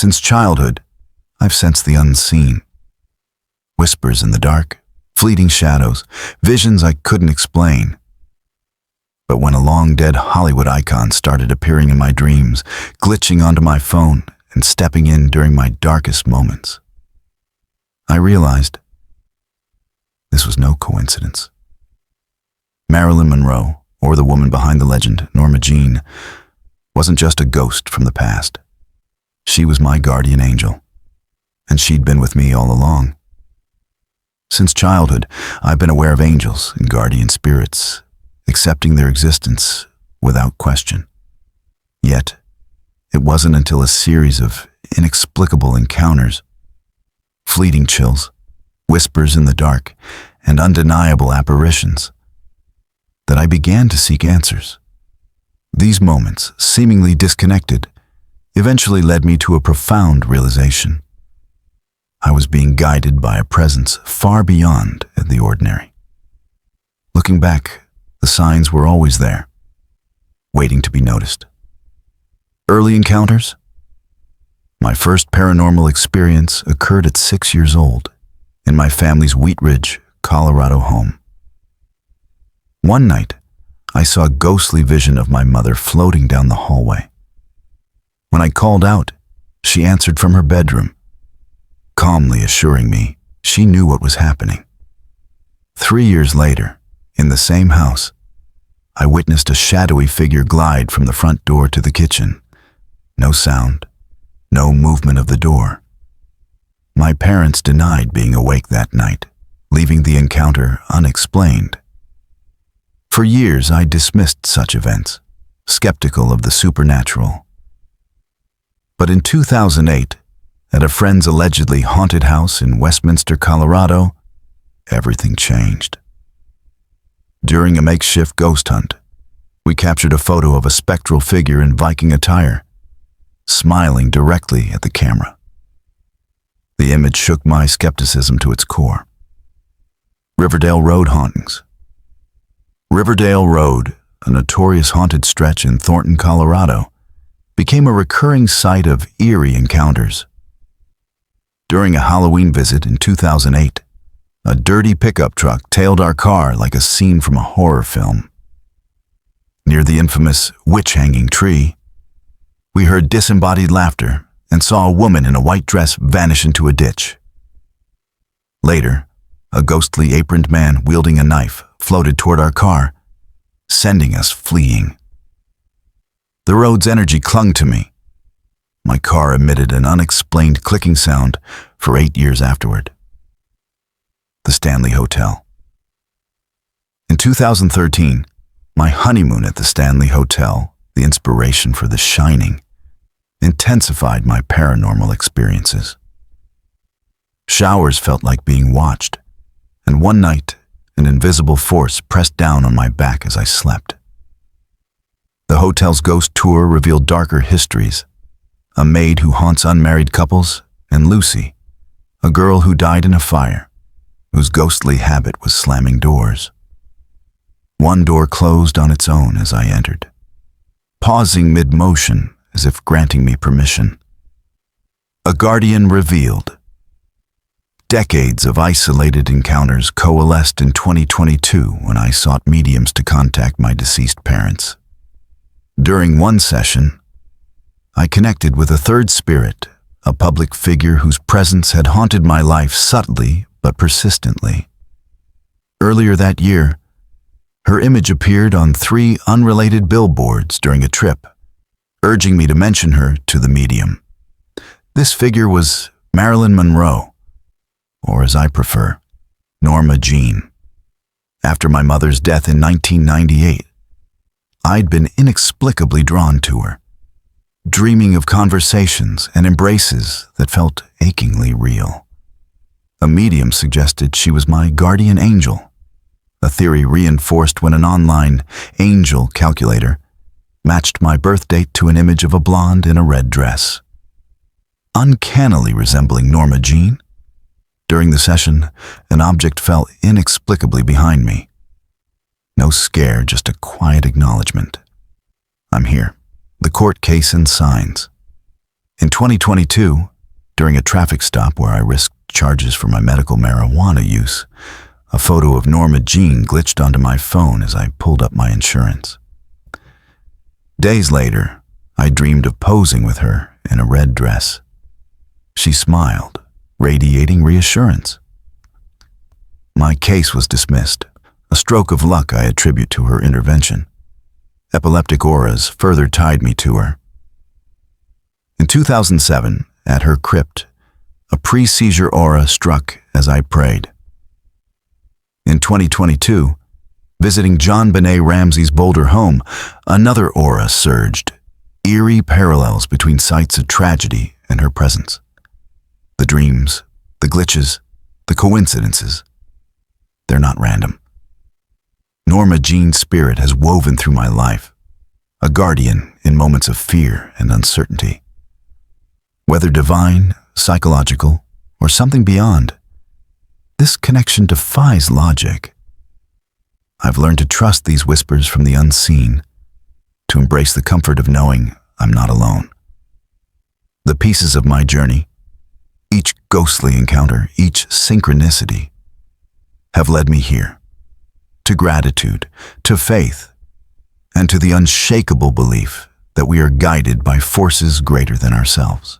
Since childhood, I've sensed the unseen. Whispers in the dark, fleeting shadows, visions I couldn't explain. But when a long-dead Hollywood icon started appearing in my dreams, glitching onto my phone and stepping in during my darkest moments, I realized this was no coincidence. Marilyn Monroe, or the woman behind the legend, Norma Jean, wasn't just a ghost from the past. She was my guardian angel, and she'd been with me all along. Since childhood, I've been aware of angels and guardian spirits, accepting their existence without question. Yet, it wasn't until a series of inexplicable encounters, fleeting chills, whispers in the dark, and undeniable apparitions that I began to seek answers. These moments, seemingly disconnected, eventually led me to a profound realization. I was being guided by a presence far beyond the ordinary. Looking back, the signs were always there, waiting to be noticed. Early encounters? My first paranormal experience occurred at 6 years old in my family's Wheat Ridge, Colorado home. One night, I saw a ghostly vision of my mother floating down the hallway. When I called out, she answered from her bedroom, calmly assuring me she knew what was happening. 3 years later, in the same house, I witnessed a shadowy figure glide from the front door to the kitchen. No sound, no movement of the door. My parents denied being awake that night, leaving the encounter unexplained. For years, I dismissed such events, skeptical of the supernatural. But in 2008, at a friend's allegedly haunted house in Westminster, Colorado, everything changed. During a makeshift ghost hunt, we captured a photo of a spectral figure in Viking attire, smiling directly at the camera. The image shook my skepticism to its core. Riverdale Road hauntings. Riverdale Road, a notorious haunted stretch in Thornton, Colorado, became a recurring site of eerie encounters. During a Halloween visit in 2008, a dirty pickup truck tailed our car like a scene from a horror film. Near the infamous witch-hanging tree, we heard disembodied laughter and saw a woman in a white dress vanish into a ditch. Later, a ghostly aproned man wielding a knife floated toward our car, sending us fleeing. The road's energy clung to me. My car emitted an unexplained clicking sound for 8 years afterward. The Stanley Hotel. In 2013, my honeymoon at the Stanley Hotel, the inspiration for The Shining, intensified my paranormal experiences. Showers felt like being watched, and one night, an invisible force pressed down on my back as I slept. The hotel's ghost tour revealed darker histories: a maid who haunts unmarried couples, and Lucy, a girl who died in a fire, whose ghostly habit was slamming doors. One door closed on its own as I entered, pausing mid-motion as if granting me permission. A guardian revealed. Decades of isolated encounters coalesced in 2022 when I sought mediums to contact my deceased parents. During one session, I connected with a third spirit, a public figure whose presence had haunted my life subtly but persistently. Earlier that year, her image appeared on 3 unrelated billboards during a trip, urging me to mention her to the medium. This figure was Marilyn Monroe, or as I prefer, Norma Jean. After my mother's death in 1998, I'd been inexplicably drawn to her, dreaming of conversations and embraces that felt achingly real. A medium suggested she was my guardian angel, a theory reinforced when an online angel calculator matched my birth date to an image of a blonde in a red dress, uncannily resembling Norma Jean. During the session, an object fell inexplicably behind me. No scare, just a quiet acknowledgement. I'm here. The court case and signs. In 2022, during a traffic stop where I risked charges for my medical marijuana use, a photo of Norma Jean glitched onto my phone as I pulled up my insurance. Days later, I dreamed of posing with her in a red dress. She smiled, radiating reassurance. My case was dismissed, a stroke of luck I attribute to her intervention. Epileptic auras further tied me to her. In 2007, at her crypt, a pre-seizure aura struck as I prayed. In 2022, visiting John Benet Ramsey's Boulder home, another aura surged, eerie parallels between sites of tragedy and her presence. The dreams, the glitches, the coincidences, they're not random. Norma Jean's spirit has woven through my life, a guardian in moments of fear and uncertainty. Whether divine, psychological, or something beyond, this connection defies logic. I've learned to trust these whispers from the unseen, to embrace the comfort of knowing I'm not alone. The pieces of my journey, each ghostly encounter, each synchronicity, have led me here, to gratitude, to faith, and to the unshakable belief that we are guided by forces greater than ourselves.